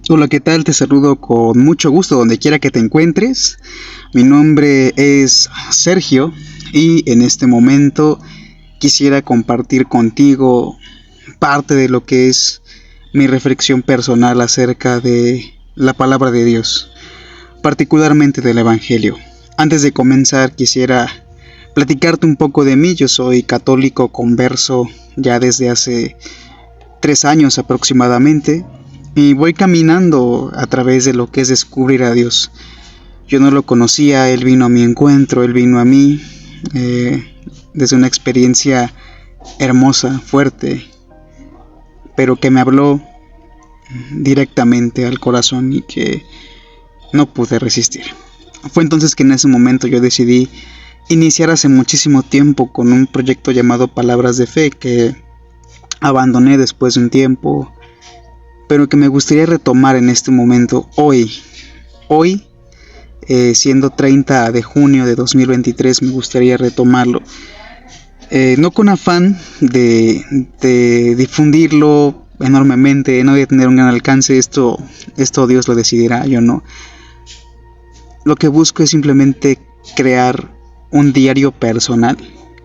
Hola, ¿qué tal? Te saludo con mucho gusto donde quiera que te encuentres. Mi nombre es Sergio y en este momento quisiera compartir contigo parte de lo que es mi reflexión personal acerca de la palabra de Dios, particularmente del Evangelio. Antes de comenzar quisiera platicarte un poco de mí. Yo soy católico converso ya desde hace 3 años aproximadamente. Y voy caminando a través de lo que es descubrir a Dios. Yo no lo conocía, Él vino a mi encuentro, Él vino a mí desde una experiencia hermosa, fuerte, pero que me habló directamente al corazón y que no pude resistir. Fue entonces que en ese momento yo decidí iniciar hace muchísimo tiempo con un proyecto llamado Palabras de Fe que abandoné después de un tiempo, pero que me gustaría retomar en este momento, hoy, siendo 30 de junio de 2023, me gustaría retomarlo, no con afán de difundirlo enormemente, no de tener un gran alcance. Esto Dios lo decidirá, yo no. Lo que busco es simplemente crear un diario personal,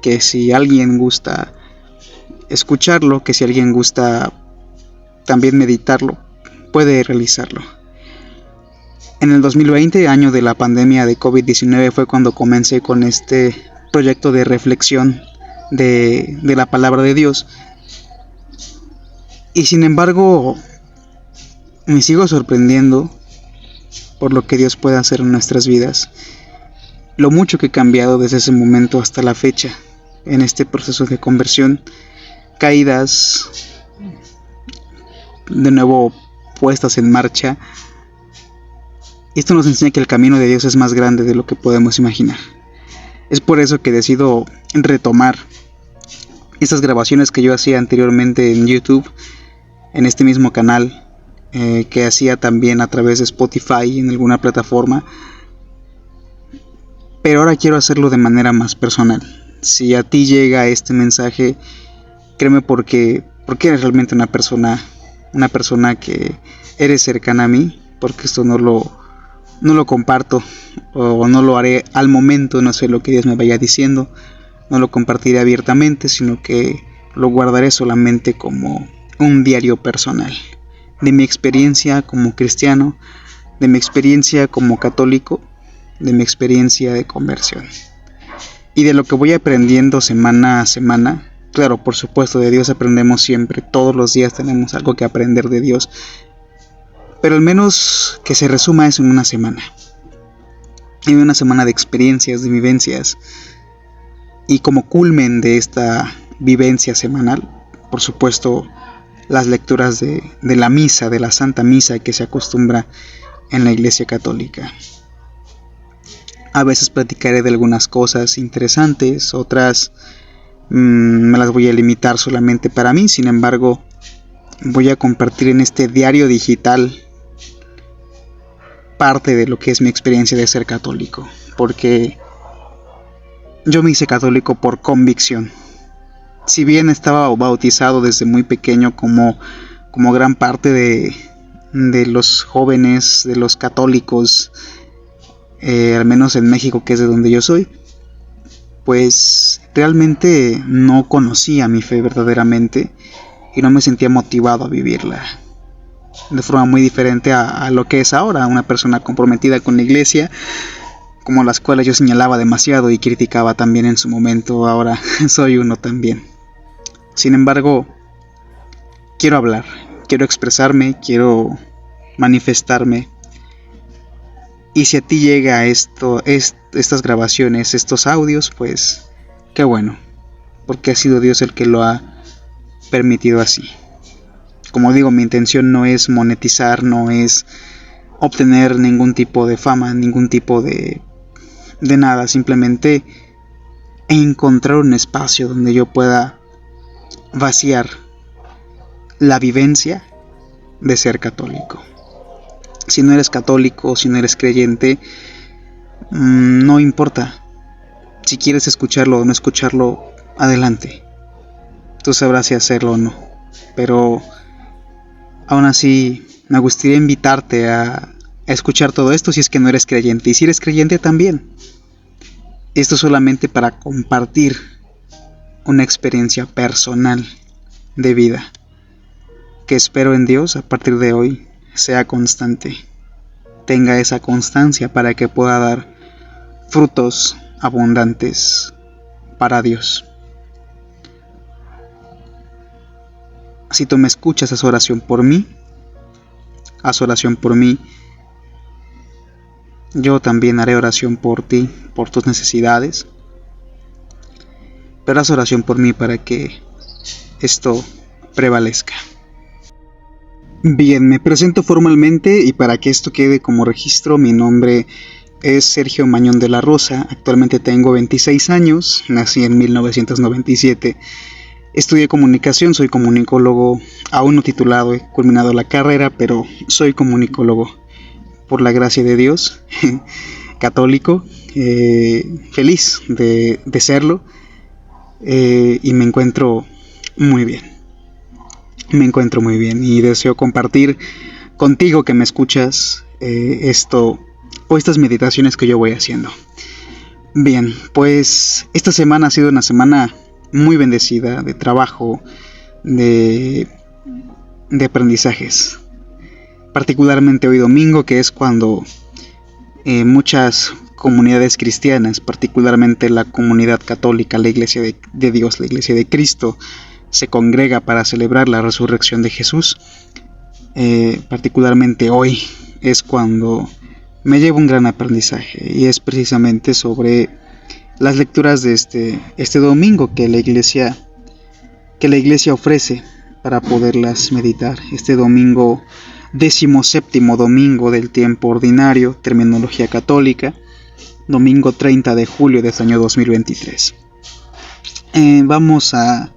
que si alguien gusta escucharlo, que si alguien gusta también meditarlo, puede realizarlo. En el 2020, año de la pandemia de COVID-19, fue cuando comencé con este proyecto de reflexión de la palabra de Dios. Y sin embargo, me sigo sorprendiendo por lo que Dios puede hacer en nuestras vidas. Lo mucho que he cambiado desde ese momento hasta la fecha en este proceso de conversión. Caídas, de nuevo puestas en marcha. Esto nos enseña que el camino de Dios es más grande de lo que podemos imaginar. Es por eso que decido retomar estas grabaciones que yo hacía anteriormente en YouTube, en este mismo canal, que hacía también a través de Spotify en alguna plataforma, pero ahora quiero hacerlo de manera más personal. Si a ti llega este mensaje, créeme, porque eres realmente una persona que eres cercana a mí, porque esto no lo comparto, o no lo haré al momento, no sé lo que Dios me vaya diciendo, no lo compartiré abiertamente, sino que lo guardaré solamente como un diario personal, de mi experiencia como cristiano, de mi experiencia como católico, de mi experiencia de conversión, y de lo que voy aprendiendo semana a semana. Claro, por supuesto, de Dios aprendemos siempre, todos los días tenemos algo que aprender de Dios, pero al menos que se resuma eso en una semana, de experiencias, de vivencias, y como culmen de esta vivencia semanal, por supuesto, las lecturas de la misa, de la Santa Misa que se acostumbra en la Iglesia Católica. A veces platicaré de algunas cosas interesantes, otras me las voy a limitar solamente para mí. Sin embargo, voy a compartir en este diario digital parte de lo que es mi experiencia de ser católico, porque yo me hice católico por convicción. Si bien estaba bautizado desde muy pequeño, como gran parte de los jóvenes, de los católicos, al menos en México, que es de donde yo soy, pues realmente no conocía mi fe verdaderamente y no me sentía motivado a vivirla de forma muy diferente a lo que es ahora, una persona comprometida con la iglesia, como las cuales yo señalaba demasiado y criticaba también en su momento. Ahora soy uno también. Sin embargo, quiero hablar, quiero expresarme, quiero manifestarme. Y si a ti llega estas grabaciones, estos audios, pues qué bueno, porque ha sido Dios el que lo ha permitido así. Como digo, mi intención no es monetizar, no es obtener ningún tipo de fama, ningún tipo de nada, simplemente encontrar un espacio donde yo pueda vaciar la vivencia de ser católico. Si no eres católico, si no eres creyente, no importa. Si quieres escucharlo o no escucharlo, adelante. Tú sabrás si hacerlo o no. Pero aún así, Me gustaría invitarte a escuchar todo esto si es que no eres creyente. Y si eres creyente también. Esto solamente para compartir una experiencia personal de vida que espero en Dios a partir de hoy sea constante. Tenga esa constancia para que pueda dar frutos abundantes para Dios. Si tú me escuchas, haz oración por mí. Haz oración por mí. Yo también haré oración por ti, por tus necesidades. Pero haz oración por mí para que esto prevalezca. Bien, me presento formalmente y para que esto quede como registro, mi nombre es Sergio Mañón de la Rosa. Actualmente tengo 26 años, nací en 1997. Estudié comunicación, soy comunicólogo, aún no titulado, he culminado la carrera, pero soy comunicólogo, por la gracia de Dios, católico, feliz de serlo, y me encuentro muy bien. Me encuentro muy bien y deseo compartir contigo que me escuchas esto o estas meditaciones que yo voy haciendo. Bien, pues esta semana ha sido una semana muy bendecida de trabajo, de aprendizajes. Particularmente hoy domingo, que es cuando muchas comunidades cristianas, particularmente la comunidad católica, la Iglesia de Dios, la Iglesia de Cristo, se congrega para celebrar la resurrección de Jesús. Particularmente hoy es cuando me llevo un gran aprendizaje y es precisamente sobre las lecturas de este domingo que la iglesia ofrece para poderlas meditar. Este domingo, 17º domingo del tiempo ordinario, terminología católica, domingo 30 de julio de este año 2023. Vamos a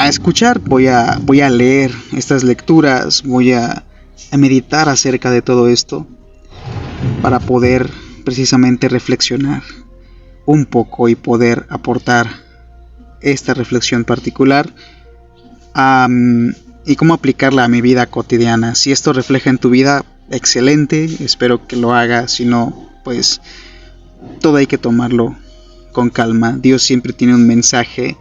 escuchar, voy a leer estas lecturas, voy a meditar acerca de todo esto para poder precisamente reflexionar un poco y poder aportar esta reflexión particular y cómo aplicarla a mi vida cotidiana. Si esto refleja en tu vida, excelente, espero que lo haga. Si no, pues todo hay que tomarlo con calma. Dios siempre tiene un mensaje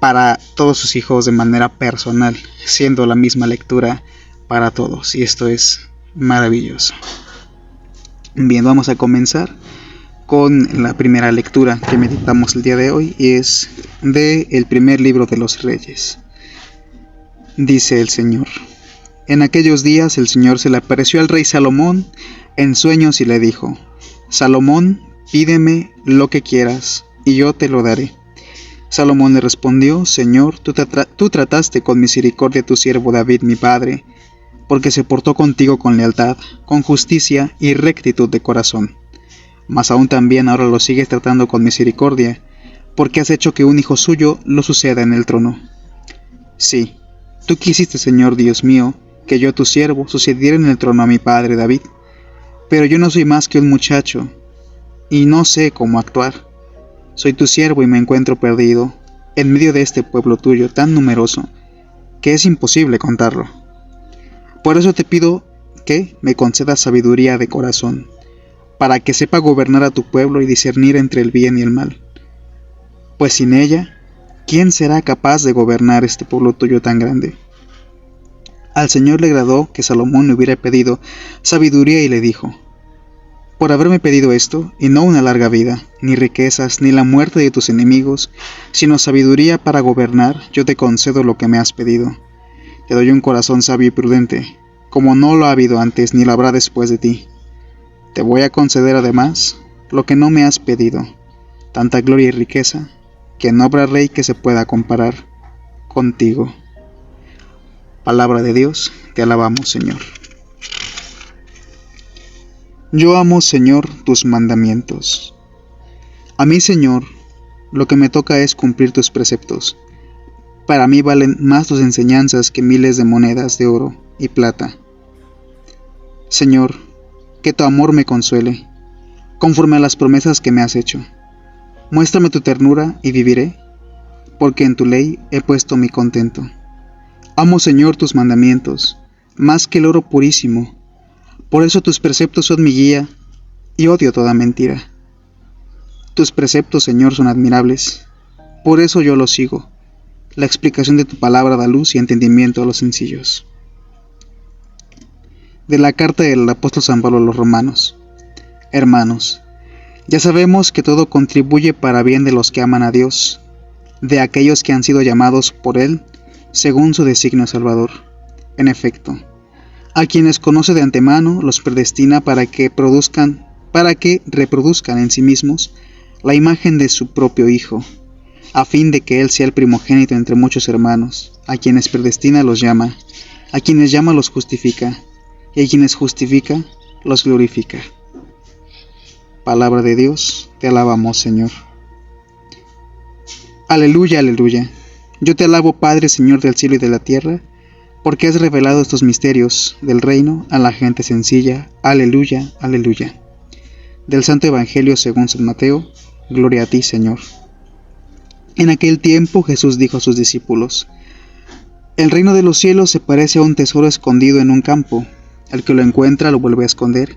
para todos sus hijos de manera personal, siendo la misma lectura para todos, y esto es maravilloso. Bien, vamos a comenzar con la primera lectura que meditamos el día de hoy, y es del primer libro de los Reyes. Dice el Señor: En aquellos días el Señor se le apareció al rey Salomón en sueños y le dijo: Salomón, pídeme lo que quieras y yo te lo daré. Salomón le respondió: Señor, tú trataste con misericordia a tu siervo David mi padre, porque se portó contigo con lealtad, con justicia y rectitud de corazón. Mas aún también ahora lo sigues tratando con misericordia, porque has hecho que un hijo suyo lo suceda en el trono. Sí, tú quisiste, Señor Dios mío, que yo, tu siervo, sucediera en el trono a mi padre David, pero yo no soy más que un muchacho, y no sé cómo actuar. Soy tu siervo y me encuentro perdido, en medio de este pueblo tuyo tan numeroso, que es imposible contarlo. Por eso te pido que me concedas sabiduría de corazón, para que sepa gobernar a tu pueblo y discernir entre el bien y el mal. Pues sin ella, ¿quién será capaz de gobernar este pueblo tuyo tan grande? Al Señor le agradó que Salomón le hubiera pedido sabiduría y le dijo: Por haberme pedido esto, y no una larga vida, ni riquezas, ni la muerte de tus enemigos, sino sabiduría para gobernar, yo te concedo lo que me has pedido. Te doy un corazón sabio y prudente, como no lo ha habido antes ni lo habrá después de ti. Te voy a conceder además lo que no me has pedido, tanta gloria y riqueza, que no habrá rey que se pueda comparar contigo. Palabra de Dios, te alabamos, Señor. Yo amo, Señor, tus mandamientos. A mí, Señor, lo que me toca es cumplir tus preceptos. Para mí valen más tus enseñanzas que miles de monedas de oro y plata. Señor, que tu amor me consuele, conforme a las promesas que me has hecho. Muéstrame tu ternura y viviré, porque en tu ley he puesto mi contento. Amo, Señor, tus mandamientos, más que el oro purísimo. Por eso tus preceptos son mi guía, y odio toda mentira. Tus preceptos, Señor, son admirables. Por eso yo los sigo. La explicación de tu palabra da luz y entendimiento a los sencillos. De la carta del apóstol San Pablo a los romanos. Hermanos, ya sabemos que todo contribuye para bien de los que aman a Dios, de aquellos que han sido llamados por Él, según su designio salvador. En efecto, a quienes conoce de antemano, los predestina para que reproduzcan en sí mismos la imagen de su propio Hijo, a fin de que Él sea el primogénito entre muchos hermanos. A quienes predestina los llama, a quienes llama los justifica, y a quienes justifica los glorifica. Palabra de Dios, te alabamos, Señor. Aleluya, aleluya. Yo te alabo, Padre, Señor del cielo y de la tierra, porque has revelado estos misterios del reino a la gente sencilla. Aleluya, aleluya. Del Santo Evangelio según San Mateo. Gloria a ti, Señor. En aquel tiempo Jesús dijo a sus discípulos: El reino de los cielos se parece a un tesoro escondido en un campo. El que lo encuentra lo vuelve a esconder,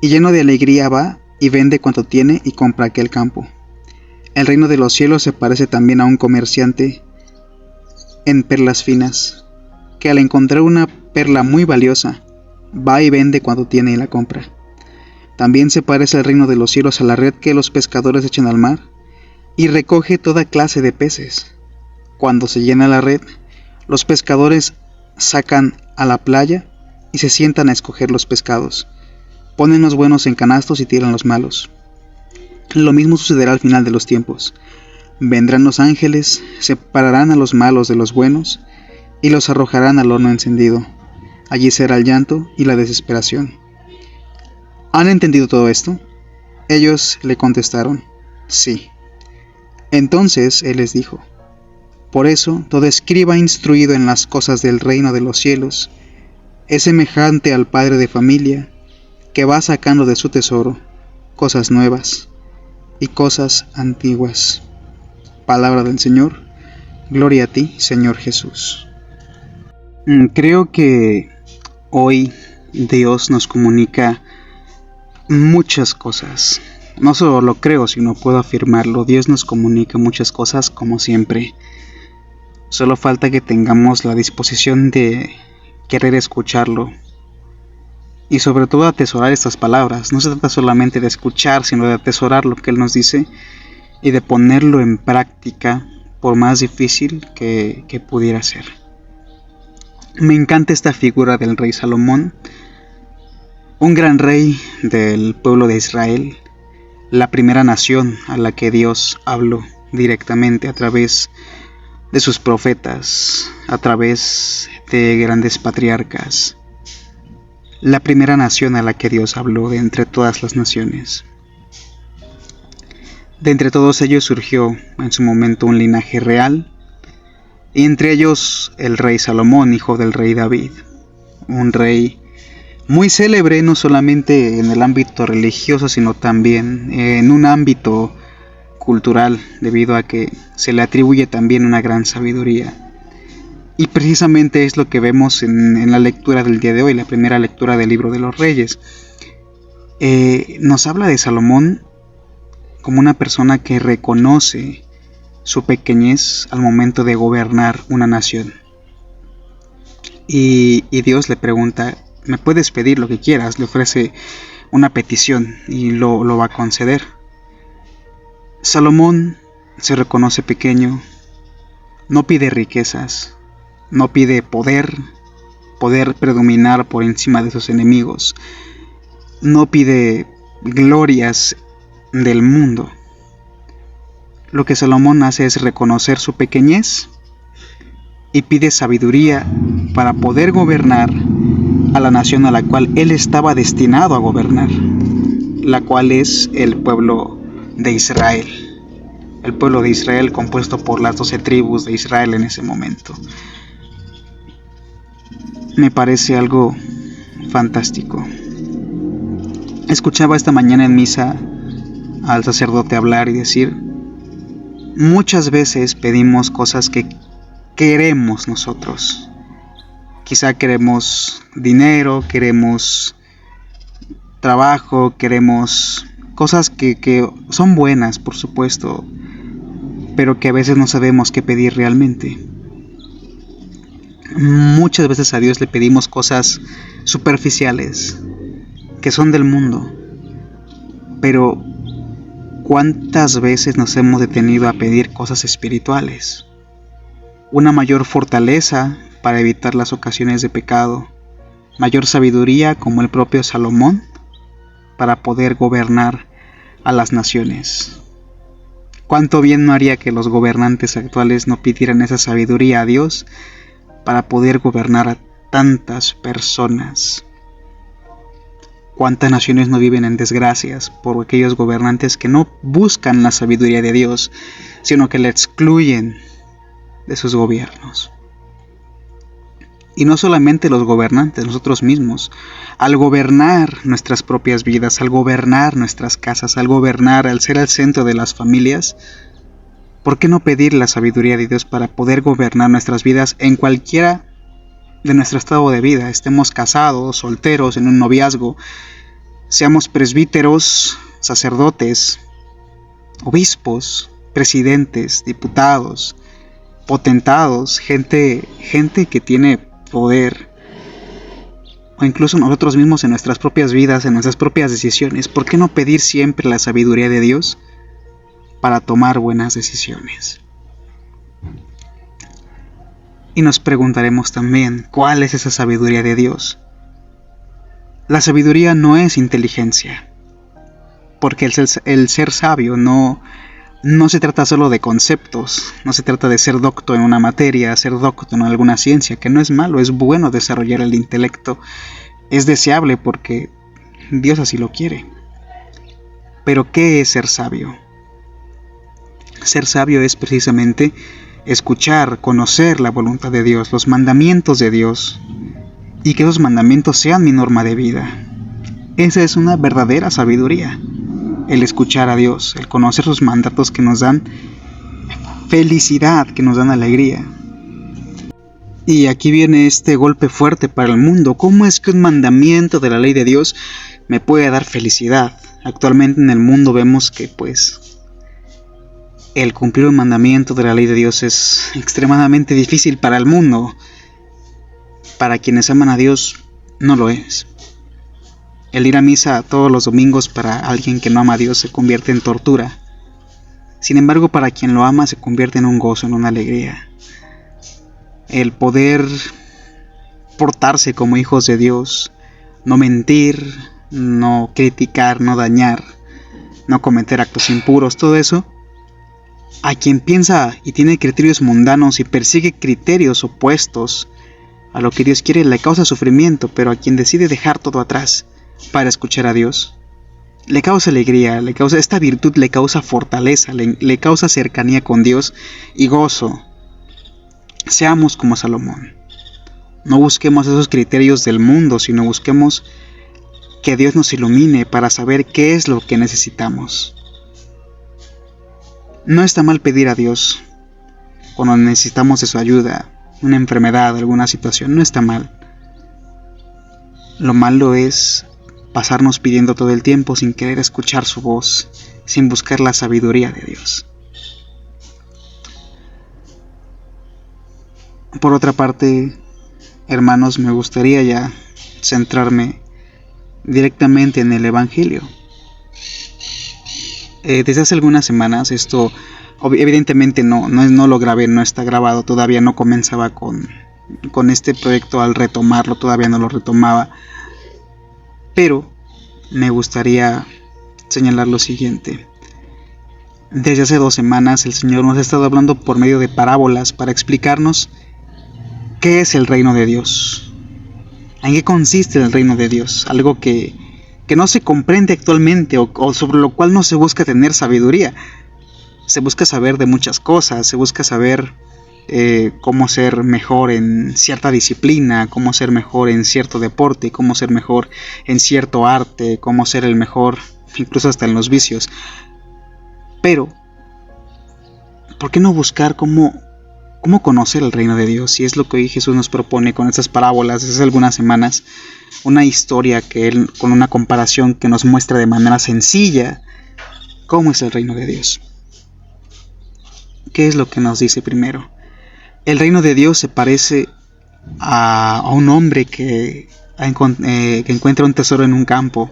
y lleno de alegría va y vende cuanto tiene y compra aquel campo. El reino de los cielos se parece también a un comerciante en perlas finas, que al encontrar una perla muy valiosa, va y vende cuanto tiene y la compra. También se parece el reino de los cielos a la red que los pescadores echan al mar, y recoge toda clase de peces. Cuando se llena la red, los pescadores sacan a la playa y se sientan a escoger los pescados. Ponen los buenos en canastos y tiran los malos. Lo mismo sucederá al final de los tiempos. Vendrán los ángeles, separarán a los malos de los buenos y los arrojarán al horno encendido. Allí será el llanto y la desesperación. ¿Han entendido todo esto? Ellos le contestaron: sí. Entonces él les dijo: por eso todo escriba instruido en las cosas del reino de los cielos es semejante al padre de familia que va sacando de su tesoro cosas nuevas y cosas antiguas. Palabra del Señor. Gloria a ti, Señor Jesús. Creo que hoy Dios nos comunica muchas cosas. No solo lo creo, sino puedo afirmarlo. Dios nos comunica muchas cosas como siempre. Solo falta que tengamos la disposición de querer escucharlo. Y sobre todo atesorar estas palabras. No se trata solamente de escuchar, sino de atesorar lo que Él nos dice y de ponerlo en práctica, por más difícil que pudiera ser. Me encanta esta figura del rey Salomón, un gran rey del pueblo de Israel, la primera nación a la que Dios habló directamente a través de sus profetas, a través de grandes patriarcas. La primera nación a la que Dios habló de entre todas las naciones. De entre todos ellos surgió en su momento un linaje real, y entre ellos el rey Salomón, hijo del rey David, un rey muy célebre no solamente en el ámbito religioso, sino también en un ámbito cultural, debido a que se le atribuye también una gran sabiduría. Y precisamente es lo que vemos en la lectura del día de hoy, la primera lectura del libro de los Reyes. Nos habla de Salomón como una persona que reconoce su pequeñez al momento de gobernar una nación. Y Dios le pregunta: ¿me puedes pedir lo que quieras? Le ofrece una petición y lo va a conceder. Salomón se reconoce pequeño, no pide riquezas, no pide poder predominar por encima de sus enemigos, no pide glorias del mundo. Lo que Salomón hace es reconocer su pequeñez y pide sabiduría para poder gobernar a la nación a la cual él estaba destinado a gobernar, la cual es el pueblo de Israel. El pueblo de Israel compuesto por las 12 tribus de Israel en ese momento. Me parece algo fantástico. Escuchaba esta mañana en misa al sacerdote hablar y decir: muchas veces pedimos cosas que queremos nosotros, Quizá queremos dinero, queremos trabajo, queremos cosas que son buenas, por supuesto, pero que a veces no sabemos qué pedir realmente. Muchas veces a Dios le pedimos cosas superficiales, que son del mundo, pero ¿cuántas veces nos hemos detenido a pedir cosas espirituales? Una mayor fortaleza para evitar las ocasiones de pecado, mayor sabiduría como el propio Salomón para poder gobernar a las naciones. ¿Cuánto bien no haría que los gobernantes actuales no pidieran esa sabiduría a Dios para poder gobernar a tantas personas? ¿Cuántas naciones no viven en desgracias por aquellos gobernantes que no buscan la sabiduría de Dios, sino que la excluyen de sus gobiernos? Y no solamente los gobernantes, nosotros mismos, al gobernar nuestras propias vidas, al gobernar nuestras casas, al ser el centro de las familias, ¿por qué no pedir la sabiduría de Dios para poder gobernar nuestras vidas en cualquiera de nuestro estado de vida? Estemos casados, solteros, en un noviazgo, seamos presbíteros, sacerdotes, obispos, presidentes, diputados, potentados, gente que tiene poder, o incluso nosotros mismos en nuestras propias vidas, en nuestras propias decisiones. ¿Por qué no pedir siempre la sabiduría de Dios para tomar buenas decisiones? Y nos preguntaremos también, ¿cuál es esa sabiduría de Dios? La sabiduría no es inteligencia, porque el ser sabio no se trata solo de conceptos, no se trata de ser docto en una materia, ser docto en alguna ciencia, que no es malo, es bueno desarrollar el intelecto, es deseable porque Dios así lo quiere. Pero ¿qué es ser sabio? Ser sabio es precisamente escuchar, conocer la voluntad de Dios, los mandamientos de Dios, y que esos mandamientos sean mi norma de vida. Esa es una verdadera sabiduría, el escuchar a Dios, el conocer sus mandatos que nos dan felicidad, que nos dan alegría. Y aquí viene este golpe fuerte para el mundo. ¿Cómo es que un mandamiento de la ley de Dios me puede dar felicidad? Actualmente en el mundo vemos que el cumplir un mandamiento de la ley de Dios es extremadamente difícil para el mundo. Para quienes aman a Dios, no lo es. El ir a misa todos los domingos para alguien que no ama a Dios se convierte en tortura. Sin embargo, para quien lo ama se convierte en un gozo, en una alegría. El poder portarse como hijos de Dios, no mentir, no criticar, no dañar, no cometer actos impuros, todo eso, a quien piensa y tiene criterios mundanos y persigue criterios opuestos a lo que Dios quiere, le causa sufrimiento, pero a quien decide dejar todo atrás para escuchar a Dios, le causa alegría, esta virtud le causa fortaleza, le causa cercanía con Dios y gozo. Seamos como Salomón. No busquemos esos criterios del mundo, sino busquemos que Dios nos ilumine para saber qué es lo que necesitamos. No está mal pedir a Dios cuando necesitamos de su ayuda, una enfermedad, alguna situación, no está mal. Lo malo es pasarnos pidiendo todo el tiempo sin querer escuchar su voz, sin buscar la sabiduría de Dios. Por otra parte, hermanos, me gustaría ya centrarme directamente en el Evangelio. Desde hace algunas semanas, esto evidentemente no lo grabé, no está grabado, todavía no comenzaba con este proyecto. Al retomarlo, todavía no lo retomaba, pero me gustaría señalar lo siguiente. Desde hace 2 semanas el Señor nos ha estado hablando por medio de parábolas para explicarnos qué es el reino de Dios, en qué consiste el reino de Dios, algo que no se comprende actualmente o sobre lo cual no se busca tener sabiduría. Se busca saber de muchas cosas, se busca saber cómo ser mejor en cierta disciplina, cómo ser mejor en cierto deporte, cómo ser mejor en cierto arte, cómo ser el mejor incluso hasta en los vicios. Pero, ¿por qué no buscar cómo cómo conocer el reino de Dios. Y es lo que hoy Jesús nos propone con estas parábolas desde hace algunas semanas. Una historia que Él, con una comparación que nos muestra de manera sencilla cómo es el reino de Dios. ¿Qué es lo que nos dice primero? El reino de Dios se parece a un hombre que encuentra un tesoro en un campo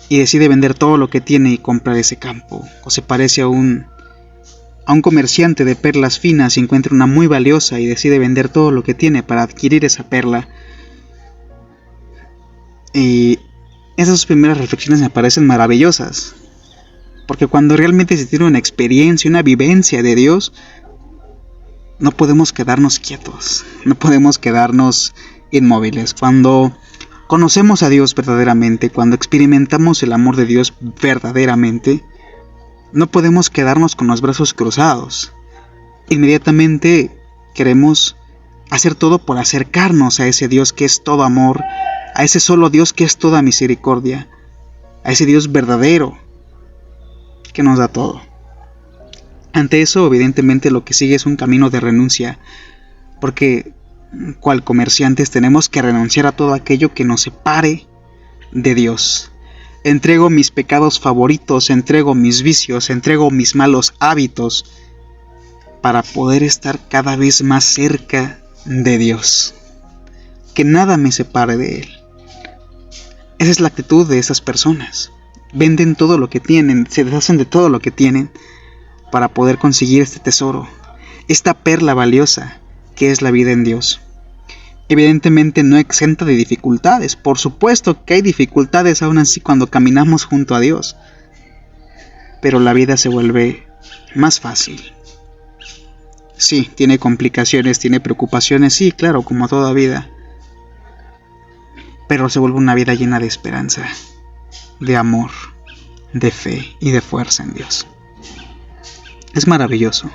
y decide vender todo lo que tiene y comprar ese campo. O se parece a un comerciante de perlas finas y encuentra una muy valiosa y decide vender todo lo que tiene para adquirir esa perla. Y esas primeras reflexiones me parecen maravillosas, porque cuando realmente se tiene una experiencia, una vivencia de Dios, no podemos quedarnos quietos, no podemos quedarnos inmóviles. Cuando conocemos a Dios verdaderamente, cuando experimentamos el amor de Dios verdaderamente, no podemos quedarnos con los brazos cruzados. Inmediatamente queremos hacer todo por acercarnos a ese Dios que es todo amor, a ese solo Dios que es toda misericordia, a ese Dios verdadero que nos da todo. Ante eso, evidentemente, lo que sigue es un camino de renuncia, porque cual comerciantes tenemos que renunciar a todo aquello que nos separe de Dios. Entrego mis pecados favoritos, entrego mis vicios, entrego mis malos hábitos para poder estar cada vez más cerca de Dios. Que nada me separe de Él. Esa es la actitud de esas personas. Venden todo lo que tienen, se deshacen de todo lo que tienen para poder conseguir este tesoro, esta perla valiosa que es la vida en Dios. Evidentemente no exenta de dificultades, por supuesto que hay dificultades aún así cuando caminamos junto a Dios, pero la vida se vuelve más fácil. Sí, tiene complicaciones, tiene preocupaciones, sí, claro, como toda vida, pero se vuelve una vida llena de esperanza, de amor, de fe y de fuerza en Dios. Es maravilloso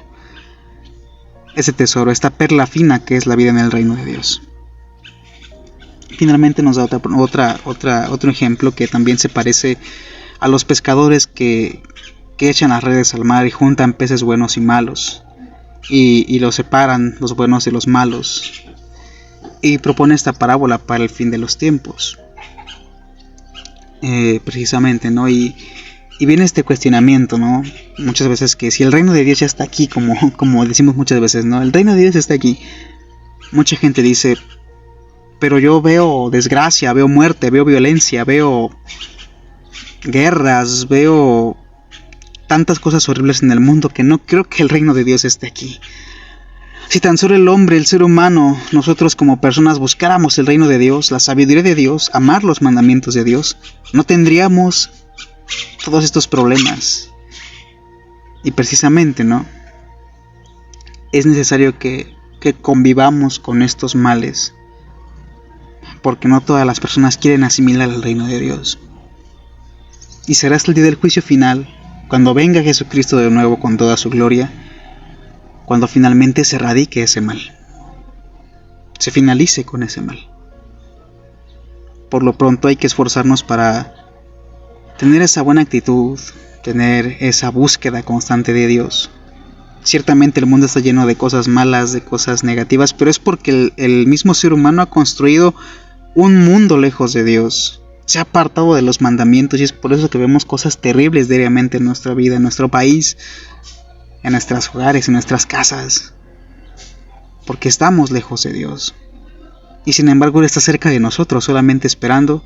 ese tesoro, esta perla fina que es la vida en el reino de Dios. Finalmente nos da otro ejemplo que también se parece a los pescadores que echan las redes al mar y juntan peces buenos y malos y los separan, los buenos de los malos, y propone esta parábola para el fin de los tiempos, precisamente, ¿no? Y viene este cuestionamiento, ¿no? Muchas veces que si el reino de Dios ya está aquí, como decimos muchas veces, ¿no? El reino de Dios está aquí. Mucha gente dice, pero yo veo desgracia, veo muerte, veo violencia, veo guerras, veo tantas cosas horribles en el mundo que no creo que el reino de Dios esté aquí. Si tan solo el hombre, el ser humano, nosotros como personas buscáramos el reino de Dios, la sabiduría de Dios, amar los mandamientos de Dios, no tendríamos todos estos problemas. Y precisamente, ¿no? Es necesario que convivamos con estos males, porque no todas las personas quieren asimilar el reino de Dios. Y será hasta el día del juicio final, cuando venga Jesucristo de nuevo con toda su gloria, cuando finalmente se erradique ese mal, se finalice con ese mal. Por lo pronto hay que esforzarnos para tener esa buena actitud, tener esa búsqueda constante de Dios. Ciertamente el mundo está lleno de cosas malas, de cosas negativas, pero es porque el mismo ser humano ha construido un mundo lejos de Dios. Se ha apartado de los mandamientos y es por eso que vemos cosas terribles diariamente en nuestra vida, en nuestro país, en nuestros hogares, en nuestras casas. Porque estamos lejos de Dios. Y sin embargo Él está cerca de nosotros, solamente esperando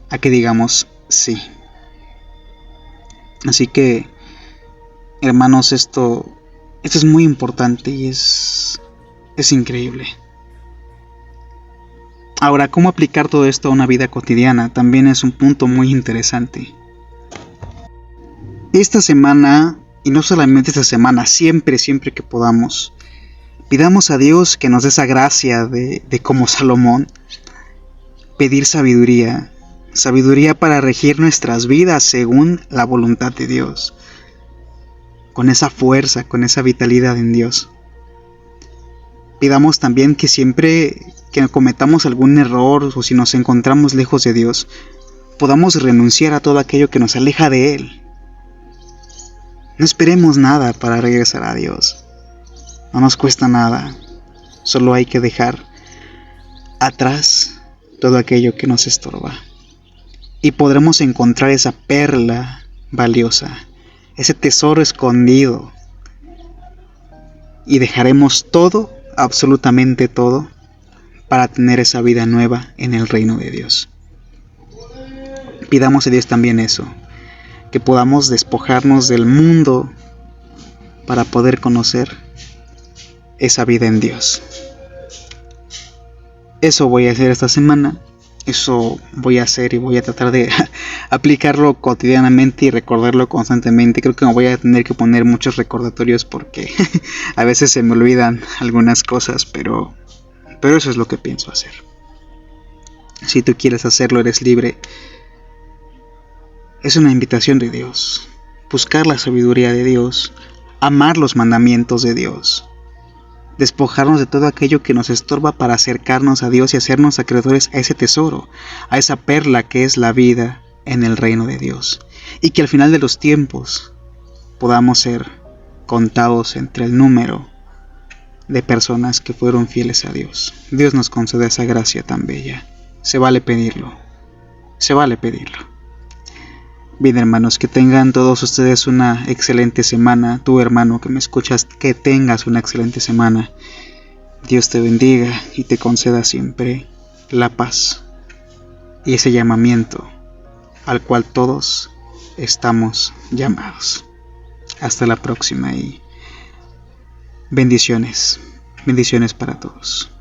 a que digamos sí. Así que, hermanos, esto es muy importante y es increíble. Ahora, ¿cómo aplicar todo esto a una vida cotidiana? También es un punto muy interesante. Esta semana, y no solamente esta semana, siempre que podamos, pidamos a Dios que nos dé esa gracia de como Salomón, pedir sabiduría para regir nuestras vidas según la voluntad de Dios, con esa fuerza, con esa vitalidad en Dios. Pidamos también que siempre que cometamos algún error o si nos encontramos lejos de Dios, podamos renunciar a todo aquello que nos aleja de Él. No esperemos nada para regresar a Dios. No nos cuesta nada. Solo hay que dejar atrás todo aquello que nos estorba. Y podremos encontrar esa perla valiosa, ese tesoro escondido. Y dejaremos todo, absolutamente todo, para tener esa vida nueva en el reino de Dios. Pidamos a Dios también eso, que podamos despojarnos del mundo para poder conocer esa vida en Dios. Eso voy a hacer esta semana, eso voy a hacer y voy a tratar de aplicarlo cotidianamente y recordarlo constantemente. Creo que me voy a tener que poner muchos recordatorios porque a veces se me olvidan algunas cosas, pero eso es lo que pienso hacer. Si tú quieres hacerlo, eres libre. Es una invitación de Dios. Buscar la sabiduría de Dios, amar los mandamientos de Dios, despojarnos de todo aquello que nos estorba para acercarnos a Dios y hacernos acreedores a ese tesoro, a esa perla que es la vida en el reino de Dios. Y que al final de los tiempos podamos ser contados entre el número de personas que fueron fieles a Dios. Dios nos concede esa gracia tan bella. Se vale pedirlo. Se vale pedirlo. Bien, hermanos, que tengan todos ustedes una excelente semana. Tú, hermano, que me escuchas, que tengas una excelente semana. Dios te bendiga y te conceda siempre la paz y ese llamamiento al cual todos estamos llamados. Hasta la próxima y bendiciones. Bendiciones para todos.